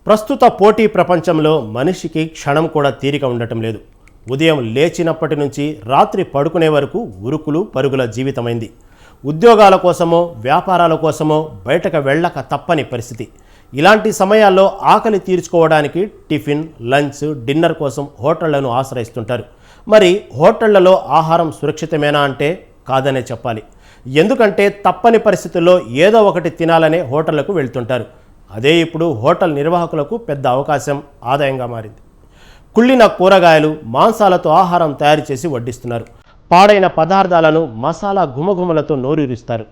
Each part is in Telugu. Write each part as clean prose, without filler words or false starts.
ప్రస్తుత పోటీ ప్రపంచంలో మనిషికి క్షణం కూడా తీరిక ఉండటం లేదు. ఉదయం లేచినప్పటి నుంచి రాత్రి పడుకునే వరకు ఉరుకులు పరుగుల జీవితమైంది. ఉద్యోగాల కోసమో వ్యాపారాల కోసమో బయటకు వెళ్ళక తప్పని పరిస్థితి. ఇలాంటి సమయాల్లో ఆకలి తీర్చుకోవడానికి టిఫిన్, లంచ్, డిన్నర్ కోసం హోటళ్లను ఆశ్రయిస్తుంటారు. మరి హోటళ్లలో ఆహారం సురక్షితమేనా అంటే కాదనే చెప్పాలి. ఎందుకంటే తప్పని పరిస్థితుల్లో ఏదో ఒకటి తినాలనే హోటళ్లకు వెళ్తుంటారు. అదే ఇప్పుడు హోటల్ నిర్వాహకులకు పెద్ద అవకాశం, ఆదాయంగా మారింది. కుళ్ళిన కూరగాయలు, మాంసాలతో ఆహారం తయారు చేసి వడ్డిస్తున్నారు. పాడైన పదార్థాలను మసాలా గుమగుమలతో నోరూరిస్తారు.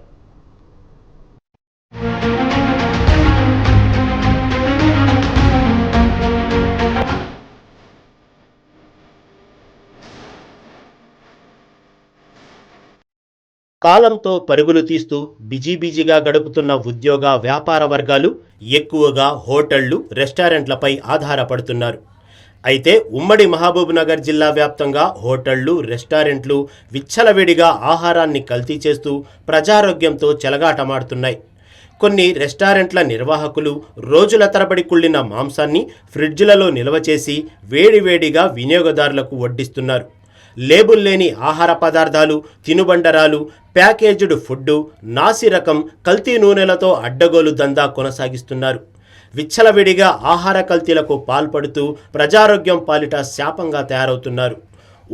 కాలంతో పరుగులు తీస్తూ బిజీగా గడుపుతున్న ఉద్యోగ వ్యాపార వర్గాలు ఎక్కువగా హోటళ్లు, రెస్టారెంట్లపై ఆధారపడుతున్నారు. అయితే ఉమ్మడి మహబూబ్నగర్ జిల్లా వ్యాప్తంగా హోటళ్లు, రెస్టారెంట్లు విచ్చలవిడిగా ఆహారాన్ని కల్తీ చేస్తూ ప్రజారోగ్యంతో చెలగాటమాడుతున్నాయి. కొన్ని రెస్టారెంట్ల నిర్వాహకులు రోజుల తరబడి కుళ్ళిన మాంసాన్ని ఫ్రిడ్జ్లలో నిల్వ చేసి వేడివేడిగా వినియోగదారులకు వడ్డిస్తున్నారు. లేబుల్ లేని ఆహార పదార్థాలు, తినుబండరాలు, ప్యాకేజ్డ్ ఫుడ్డు, నాసి రకం, కల్తీ నూనెలతో అడ్డగోలు దందా కొనసాగిస్తున్నారు. విచ్చలవిడిగా ఆహార కల్తీలకు పాల్పడుతూ ప్రజారోగ్యం పాలిట శాపంగా తయారవుతున్నారు.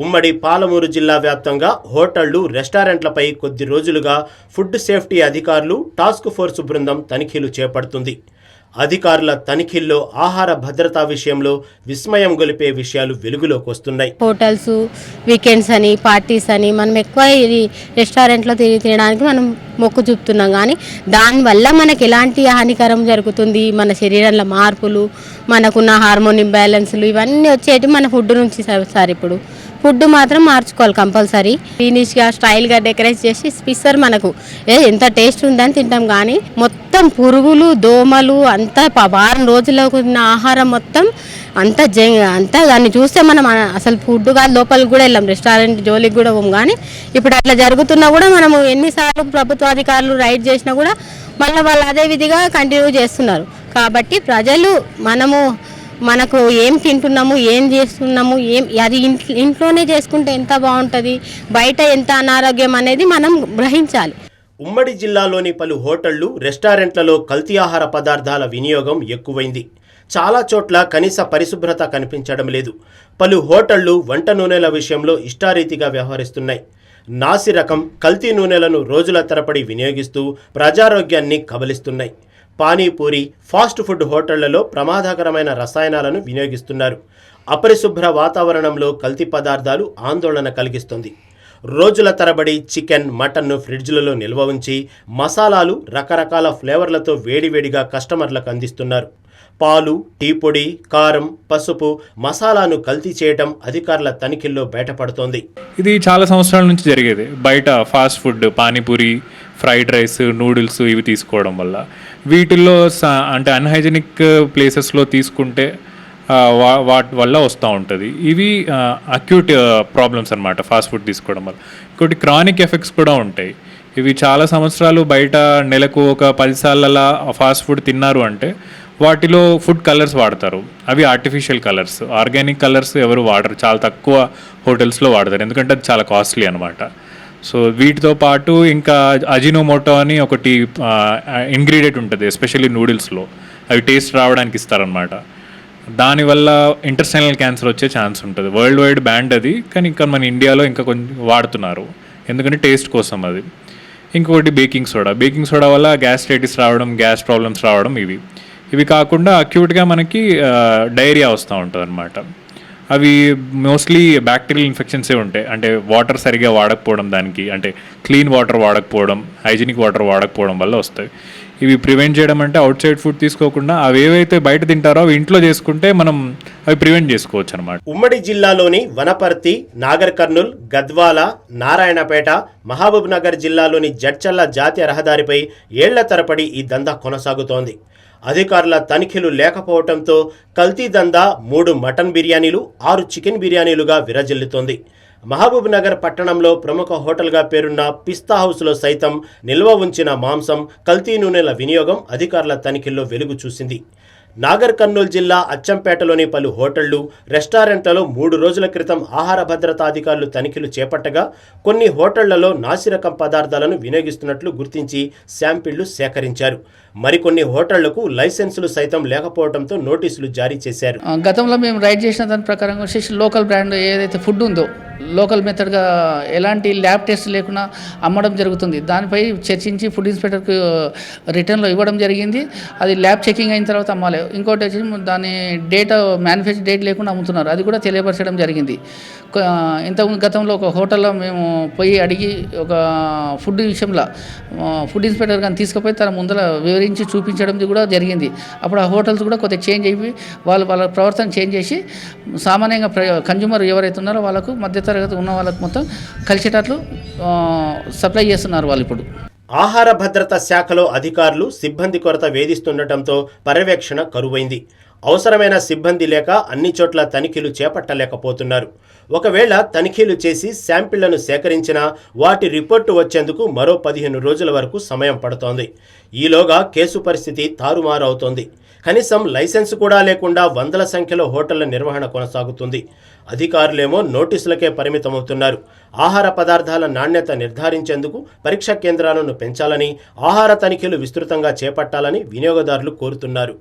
ఉమ్మడి పాలమూరు జిల్లా వ్యాప్తంగా హోటళ్లు, రెస్టారెంట్లపై కొద్ది రోజులుగా ఫుడ్ సేఫ్టీ అధికారులు టాస్క్ ఫోర్స్ బృందం తనిఖీలు చేపడుతుంది. అధికారుల తనిఖీల్లో ఆహార భద్రతా విషయంలో విస్మయం గొలిపే విషయాలు వెలుగులోకి వస్తున్నాయి. హోటల్స్, వీకెండ్స్ అని, పార్టీస్ అని మనం ఎక్కువ ఇది రెస్టారెంట్లో తినడానికి మనం మొక్కు చూపుతున్నాం. కానీ దానివల్ల మనకి ఎలాంటి హానికరం జరుగుతుంది, మన శరీరంలో మార్పులు, మనకున్న హార్మోన్ ఇంబ్యాలెన్స్లు ఇవన్నీ వచ్చేటి మన ఫుడ్ నుంచి. సార్ ఇప్పుడు ఫుడ్ మాత్రం మార్చుకోవాలి కంపల్సరీ. ఫినిష్గా స్టైల్గా డెకరేట్ చేసి ఇస్తారు మనకు. ఎంత టేస్ట్ ఉందని తింటాం. కానీ మొత్తం పురుగులు, దోమలు అంతా వారం రోజులకు ఉన్న ఆహారం మొత్తం అంతా దాన్ని చూస్తే మనం అసలు ఫుడ్ కాదు లోపలికి కూడా వెళ్ళాం, రెస్టారెంట్ జోలికి కూడా పోం. కానీ ఇప్పుడు అట్లా జరుగుతున్నా కూడా మనము ఎన్నిసార్లు ప్రభుత్వ అధికారులు రైడ్ చేసినా కూడా మళ్ళీ వాళ్ళు అదే విధిగా కంటిన్యూ చేస్తున్నారు. కాబట్టి ప్రజలు మనకు ఏం తింటున్నాము, ఏం చేస్తున్నాము, అది ఇంట్లోనే చేసుకుంటే ఎంత బాగుంటుంది, బయట ఎంత అనారోగ్యం అనేది మనం గ్రహించాలి. ఉమ్మడి జిల్లాలోని పలు హోటళ్లు, రెస్టారెంట్లలో కల్తీ ఆహార పదార్థాల వినియోగం ఎక్కువైంది. చాలా చోట్ల కనీస పరిశుభ్రత కనిపించడం లేదు. పలు హోటళ్లు వంట నూనెల విషయంలో ఇష్టారీతిగా వ్యవహరిస్తున్నాయి. నాసి రకం, కల్తీ నూనెలను రోజుల తరబడి వినియోగిస్తూ ప్రజారోగ్యాన్ని కబలిస్తున్నాయి. పానీపూరి, ఫాస్ట్ ఫుడ్ హోటళ్లలో ప్రమాదకరమైన రసాయనాలను వినియోగిస్తున్నారు. అపరిశుభ్ర వాతావరణంలో కల్తీ పదార్థాలు ఆందోళన కలిగిస్తుంది. రోజుల తరబడి చికెన్, మటన్ను ఫ్రిడ్జ్లలో నిల్వ ఉంచి మసాలాలు, రకరకాల ఫ్లేవర్లతో వేడివేడిగా కస్టమర్లకు అందిస్తున్నారు. పాలు, టీ పొడి, కారం, పసుపు, మసాలాను కల్తీ చేయడం అధికారుల తనిఖీల్లో బయటపడుతోంది. ఇది చాలా సంవత్సరాల నుంచి జరిగేది. బయట fast food, panipuri, fried rice, noodles ఇవి తీసుకోవడం వల్ల వీటిల్లో అంటే అన్హైజెనిక్ ప్లేసెస్లో తీసుకుంటే వాటి వల్ల వస్తూ ఉంటుంది. ఇవి అక్యూట్ ప్రాబ్లమ్స్ అనమాట ఫాస్ట్ ఫుడ్ తీసుకోవడం వల్ల. ఇంకోటి క్రానిక్ ఎఫెక్ట్స్ కూడా ఉంటాయి. ఇవి చాలా సంవత్సరాలు బయట నెలకు ఒక 10 సార్లు ఫాస్ట్ ఫుడ్ తిన్నారు అంటే వాటిలో ఫుడ్ కలర్స్ వాడతారు. అవి ఆర్టిఫిషియల్ కలర్స్. ఆర్గానిక్ కలర్స్ ఎవరు వాడరు, చాలా తక్కువ హోటల్స్లో వాడతారు, ఎందుకంటే అది చాలా కాస్ట్లీ అనమాట. సో వీటితో పాటు ఇంకా అజినోమోటో అని ఒకటి ఇంగ్రీడియంట్ ఉంటుంది, ఎస్పెషల్లీ నూడిల్స్లో. అవి టేస్ట్ రావడానికి ఇస్తారనమాట. దానివల్ల ఇంటెస్టైనల్ క్యాన్సర్ వచ్చే ఛాన్స్ ఉంటుంది. వరల్డ్ వైడ్ బ్యాండ్ అది, కానీ ఇంకా మన ఇండియాలో ఇంకా కొంచెం వాడుతున్నారు, ఎందుకంటే టేస్ట్ కోసం అది. ఇంకొకటి బేకింగ్ సోడా వల్ల గ్యాస్ట్రైటిస్ రావడం, గ్యాస్ ప్రాబ్లమ్స్ రావడం. ఇవి కాకుండా అక్యూట్గా మనకి డైరియా వస్తూ ఉంటుంది అనమాట. అవి మోస్ట్లీ బ్యాక్టీరియల్ ఇన్ఫెక్షన్సే ఉంటాయి. అంటే వాటర్ సరిగా వాడకపోవడం, దానికి అంటే క్లీన్ వాటర్ వాడకపోవడం, హైజీనిక్ వాటర్ వాడకపోవడం వల్ల వస్తాయి. ఇవి ప్రివెంట్ చేయడం అంటే అవుట్ సైడ్ ఫుడ్ తీసుకోకుండా అవి ఏవైతే బయట తింటారో అవి ఇంట్లో చేసుకుంటే మనం అవి ప్రివెంట్ చేసుకోవచ్చు అనమాట. ఉమ్మడి జిల్లాలోని వనపర్తి, నాగర్ కర్నూల్, గద్వాల, నారాయణపేట, మహబూబ్ నగర్ జిల్లాలోని జడ్చల్ల జాతీయ రహదారిపై ఏళ్ల తరబడి ఈ దందా కొనసాగుతోంది. అధికారుల తనిఖీలు లేకపోవడంతో కల్తీ దందా 3 మటన్ బిర్యానీలు, 6 చికెన్ బిర్యానీలుగా విరజిల్లుతోంది. మహబూబ్ నగర్ పట్టణంలో ప్రముఖ హోటల్గా పేరున్న పిస్తా హౌస్లో సైతం నిల్వ ఉంచిన మాంసం, కల్తీ నూనెల వినియోగం అధికారుల తనిఖీల్లో వెలుగు చూసింది. నాగర్ కర్నూలు జిల్లా అచ్చంపేటలోని పలు హోటళ్లు, రెస్టారెంట్లలో 3 రోజుల క్రితం ఆహార భద్రతా అధికారులు తనిఖీలు చేపట్టగా కొన్ని హోటళ్లలో నాసిరకం పదార్థాలను వినియోగిస్తున్నట్లు గుర్తించి శాంపిళ్లు సేకరించారు. మరికొన్ని హోటళ్లకు లైసెన్సులు సైతం లేకపోవడంతో నోటీసులు జారీ చేశారు. గతంలో మేము రైడ్ చేసిన దాని ప్రకారం వచ్చేసి లోకల్ బ్రాండ్ ఏదైతే ఫుడ్ ఉందో లోకల్ మెథడ్గా ఎలాంటి ల్యాబ్ టెస్ట్ లేకుండా అమ్మడం జరుగుతుంది. దానిపై చర్చించి ఫుడ్ ఇన్స్పెక్టర్కి రిటర్న్లో ఇవ్వడం జరిగింది. అది ల్యాబ్ చెకింగ్ అయిన తర్వాత అమ్మాలి. ఇంకోటి వచ్చి దాని డేట్ మ్యానుఫ్యాక్చర్ డేట్ లేకుండా అమ్ముతున్నారు. అది కూడా తెలియపరచడం జరిగింది. ఇంతకుముందు గతంలో ఒక హోటల్లో మేము పోయి అడిగి ఒక ఫుడ్ విషయంలో ఫుడ్ ఇన్స్పెక్టర్ కానీ తీసుకుపోయి తన ముందర వివరించి చూపించడం కూడా జరిగింది. అప్పుడు ఆ హోటల్స్ కూడా కొద్దిగా చేంజ్ అయిపోయి వాళ్ళ ప్రవర్తన చేంజ్ చేసి సామాన్యంగా కన్జ్యూమర్ ఎవరైతే ఉన్నారో వాళ్ళకు మధ్యతరగతి ఉన్న వాళ్ళకు మొత్తం కలిసేటట్లు సప్లై చేస్తున్నారు వాళ్ళు ఇప్పుడు. ఆహార భద్రతా శాఖలో అధికారులు సిబ్బంది కొరత వేధిస్తుండటంతో పర్యవేక్షణ కరువైంది. అవసరమైన సిబ్బంది లేక అన్ని చోట్ల తనిఖీలు చేపట్టలేకపోతున్నారు. ఒకవేళ తనిఖీలు చేసి శాంపిళ్లను సేకరించినా వాటి రిపోర్టు వచ్చేందుకు మరో 15 రోజుల వరకు సమయం పడుతోంది. ఈలోగా కేసు పరిస్థితి తారుమారు అవుతోంది. కనీసం లైసెన్స్ కూడా లేకుండా వందల సంఖ్యలో హోటళ్ల నిర్వహణ కొనసాగుతుంది. అధికారులేమో నోటీసులకే పరిమితమవుతున్నారు. ఆహార పదార్థాల నాణ్యత నిర్ధారించేందుకు పరీక్షా కేంద్రాలను పెంచాలని, ఆహార తనిఖీలు విస్తృతంగా చేపట్టాలని వినియోగదారులు కోరుతున్నారు.